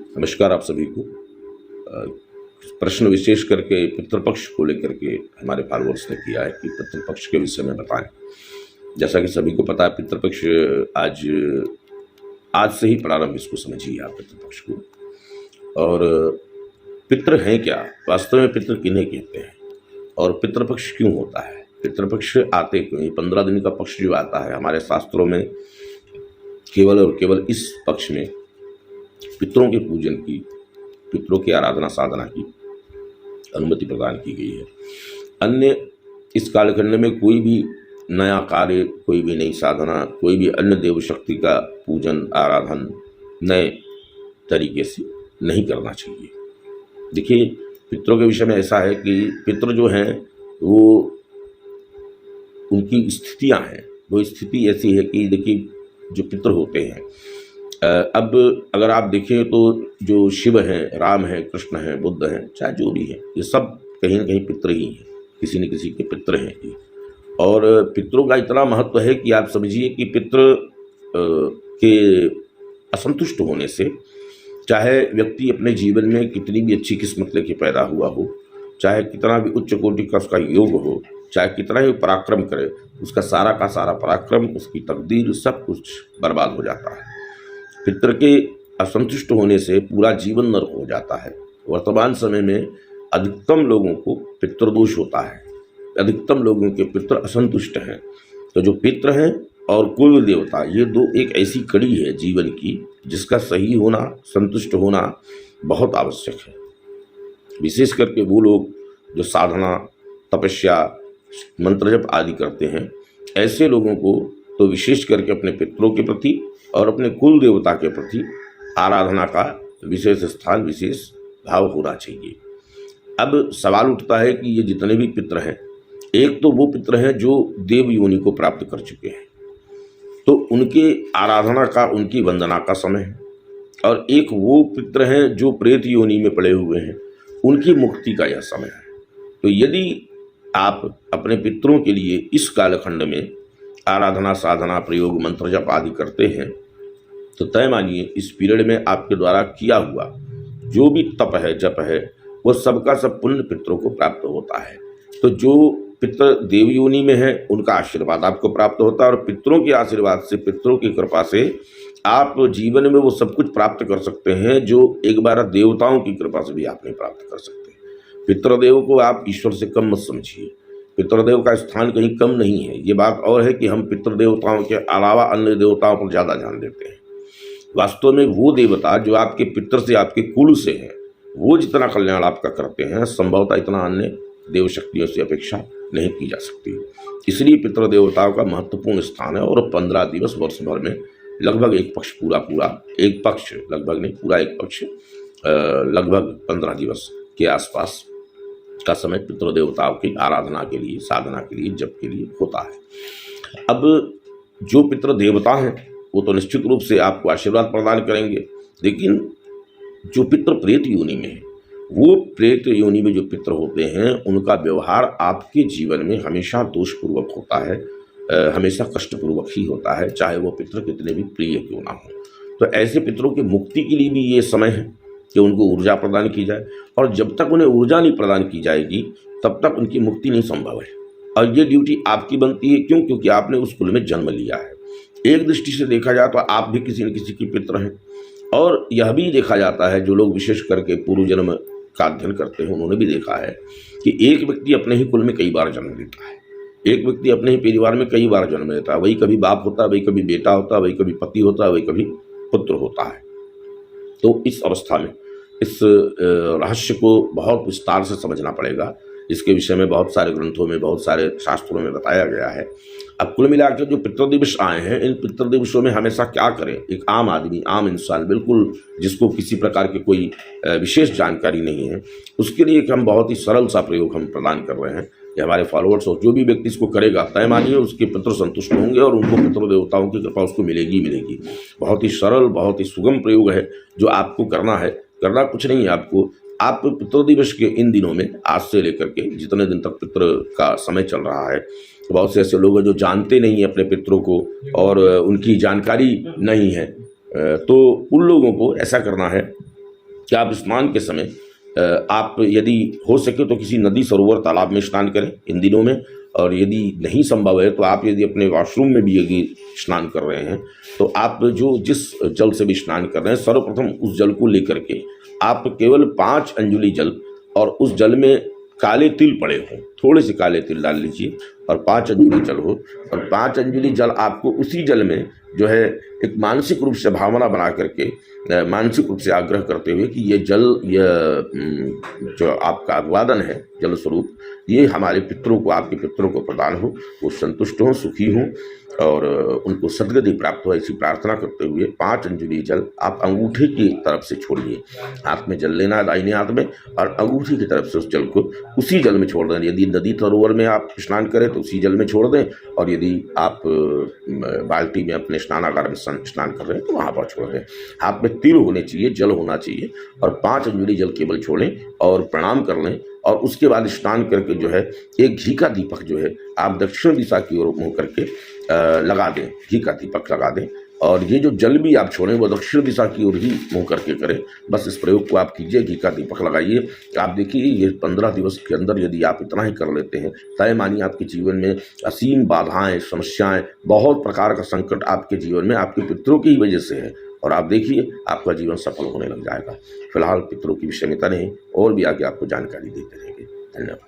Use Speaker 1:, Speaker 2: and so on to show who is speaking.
Speaker 1: नमस्कार आप सभी को। प्रश्न विशेष करके पितृपक्ष को लेकर के हमारे फॉलोअर्स ने किया है कि पितृपक्ष के विषय में बताएं। जैसा कि सभी को पता है, पितृपक्ष आज आज से ही प्रारंभ इसको समझिए आप पितृपक्ष को। और पितृ हैं क्या, वास्तव में पितृ किन्हें कहते हैं और पितृपक्ष क्यों होता है, पितृपक्ष आते क्यों। 15 दिन का पक्ष जो आता है हमारे शास्त्रों में केवल और केवल इस पक्ष में पितरों के पूजन की, पितरों की आराधना साधना की अनुमति प्रदान की गई है। अन्य इस कालखंड में कोई भी नया कार्य, कोई भी नई साधना, कोई भी अन्य देव शक्ति का पूजन आराधन नए तरीके से नहीं करना चाहिए। देखिए, पितरों के विषय में ऐसा है कि पितृ जो हैं वो उनकी स्थितियां हैं, वो स्थिति ऐसी है कि देखिए जो पितृ होते हैं, अब अगर आप देखें तो जो शिव हैं, राम हैं, कृष्ण हैं, बुद्ध हैं, चाहे जो भी हैं, ये सब कहीं ना कहीं पितृ ही हैं, किसी न किसी के पितृ हैं ये। और पितरों का इतना महत्व है कि आप समझिए कि पितृ के असंतुष्ट होने से, चाहे व्यक्ति अपने जीवन में कितनी भी अच्छी किस्मत लेके पैदा हुआ हो, चाहे कितना भी उच्च कोटि का उसका योग हो, चाहे कितना ही पराक्रम करे, उसका सारा का सारा पराक्रम, उसकी तकदीर, सब कुछ बर्बाद हो जाता है। पितृ के असंतुष्ट होने से पूरा जीवन नरक हो जाता है। वर्तमान समय में अधिकतम लोगों को पितृदोष होता है, अधिकतम लोगों के पितृ असंतुष्ट हैं। तो जो पितृ हैं और कुल देवता, ये दो एक ऐसी कड़ी है जीवन की जिसका सही होना, संतुष्ट होना बहुत आवश्यक है। विशेष करके वो लोग जो साधना, तपस्या, मंत्र जप आदि करते हैं, ऐसे लोगों को तो विशेष करके अपने पितरों के प्रति और अपने कुल देवता के प्रति आराधना का विशेष स्थान, विशेष भाव होना चाहिए। अब सवाल उठता है कि ये जितने भी पितर हैं, एक तो वो पितर हैं जो देव योनि को प्राप्त कर चुके हैं, तो उनके आराधना का, उनकी वंदना का समय है, और एक वो पितर हैं जो प्रेत योनि में पड़े हुए हैं, उनकी मुक्ति का यह समय है। तो यदि आप अपने पितरों के लिए इस कालखंड में आराधना साधना, प्रयोग, मंत्र जप आदि करते हैं, तो तय मानिए इस पीरियड में आपके द्वारा किया हुआ जो भी तप है, जप है, वो सबका सब पुण्य पितरों को प्राप्त होता है। तो जो पितर देव योनि में है उनका आशीर्वाद आपको प्राप्त होता है, और पितरों के आशीर्वाद से, पितरों की कृपा से आप जीवन में वो सब कुछ प्राप्त कर सकते हैं जो एक बार देवताओं की कृपा से भी आप नहीं प्राप्त कर सकते। पितृदेव को आप ईश्वर से कम मत समझिए, पितृदेव का स्थान कहीं कम नहीं है। ये बात और है कि हम पितृदेवताओं के अलावा अन्य देवताओं पर ज़्यादा ध्यान देते हैं। वास्तव में वो देवता जो आपके पितृ से, आपके कुल से हैं, वो जितना कल्याण आपका करते हैं, संभवतः इतना अन्य देव शक्तियों से अपेक्षा नहीं की जा सकती। इसलिए पितृदेवताओं का महत्वपूर्ण स्थान है। और 15 दिवस वर्ष भर में लगभग एक पक्ष, एक पक्ष, लगभग नहीं, पूरा एक पक्ष, लगभग 15 दिवस के आसपास का समय पितृदेवताओं की आराधना के लिए, साधना के लिए, जप के लिए होता है। अब जो पितृ देवता हैं वो तो निश्चित रूप से आपको आशीर्वाद प्रदान करेंगे, लेकिन जो पितृ प्रेत योनि में है, वो प्रेत योनि में जो पितृ होते हैं उनका व्यवहार आपके जीवन में हमेशा दोषपूर्वक होता है, हमेशा कष्टपूर्वक ही होता है, चाहे वो पितृ कितने भी प्रिय क्यों ना हो। तो ऐसे पितरों की मुक्ति के लिए भी ये समय है कि उनको ऊर्जा प्रदान की जाए, और जब तक उन्हें ऊर्जा नहीं प्रदान की जाएगी तब तक उनकी मुक्ति नहीं संभव है। और ये ड्यूटी आपकी बनती है। क्यों? क्योंकि आपने उस कुल में जन्म लिया है। एक दृष्टि से देखा जाए तो आप भी किसी न किसी की पितर हैं। और यह भी देखा जाता है, जो लोग विशेष करके पूर्व जन्म का अध्ययन करते हैं उन्होंने भी देखा है कि एक व्यक्ति अपने ही कुल में कई बार जन्म लेता है, एक व्यक्ति अपने ही परिवार में कई बार जन्म लेता है। वही कभी बाप होता है, वही कभी बेटा होता है, वही कभी पति होता है, वही कभी पुत्र होता है। तो इस अवस्था में इस रहस्य को बहुत विस्तार से समझना पड़ेगा। इसके विषय में बहुत सारे ग्रंथों में, बहुत सारे शास्त्रों में बताया गया है। अब कुल मिलाकर जो पितृदिवस आए हैं, इन पितृदिवसों में हमेशा क्या करें, एक आम आदमी, आम इंसान, बिल्कुल जिसको किसी प्रकार की कोई विशेष जानकारी नहीं है, उसके लिए एक हम बहुत ही सरल सा प्रयोग हम प्रदान कर रहे हैं। ये हमारे फॉलोअर्स और जो भी व्यक्ति इसको करेगा, तय मानिए उसके पितृ संतुष्ट होंगे और उनको पितृदेवताओं की कृपा उसको मिलेगी मिलेगी। बहुत ही सरल, बहुत ही सुगम प्रयोग है जो आपको करना है। करना कुछ नहीं है आपको, आप पितृदिवस के इन दिनों में, आज से लेकर के जितने दिन तक पितृ का समय चल रहा है, बहुत से ऐसे लोग हैं जो जानते नहीं हैं अपने पितरों को और उनकी जानकारी नहीं है, तो उन लोगों को ऐसा करना है कि आप स्नान के समय आप यदि हो सके तो किसी नदी, सरोवर, तालाब में स्नान करें इन दिनों में। और यदि नहीं संभव है तो आप यदि अपने वॉशरूम में भी यदि स्नान कर रहे हैं तो आप जो जिस जल से भी स्नान कर रहे हैं, सर्वप्रथम उस जल को लेकर के आप केवल 5 अंजुलि जल, और उस जल में काले तिल पड़े हों, थोड़े से काले तिल डाल लीजिए और 5 अंजुलि जल हो। और 5 अंजुलि जल आपको उसी जल में जो है एक मानसिक रूप से भावना बना करके, मानसिक रूप से आग्रह करते हुए कि ये जल, यह जो आपका अभिवादन है जल स्वरूप, ये हमारे पितरों को, आपके पितरों को प्रदान हो, वो संतुष्ट हों, सुखी हों और उनको सद्गति प्राप्त हो, ऐसी प्रार्थना करते हुए 5 अंजुलि जल आप अंगूठे की तरफ से छोड़िए। हाथ में जल लेना है दाहिने हाथ में, और अंगूठी की तरफ से उस जल को उसी जल में छोड़ दें। यदि नदी, सरोवर में आप स्नान करें तो उसी जल में छोड़ दें, और यदि आप बाल्टी में अपने स्नानागार में स्नान कर रहे हैं तो वहाँ पर छोड़ दें। हाथ में तिल होने चाहिए, जल होना चाहिए, और 5 अंजुलि जल केवल छोड़ें और प्रणाम कर लें। और उसके बाद स्नान करके जो है एक घी का दीपक जो है आप दक्षिण दिशा की ओर मुँह करके लगा दें, घी का दीपक लगा दें। और ये जो जल भी आप छोड़ें वो दक्षिण दिशा की ओर ही मुँह करके करें। बस इस प्रयोग को आप कीजिए, घी का दीपक लगाइए। आप देखिए ये 15 दिवस के अंदर यदि आप इतना ही कर लेते हैं, तय मानिए आपके जीवन में असीम बाधाएं, समस्याएं, बहुत प्रकार का संकट आपके जीवन में आपके पितरों की ही वजह से है, और आप देखिए आपका जीवन सफल होने लग जाएगा। फिलहाल पितरों की विषय में इतना ही, और भी आगे आपको जानकारी देते रहेंगे। धन्यवाद।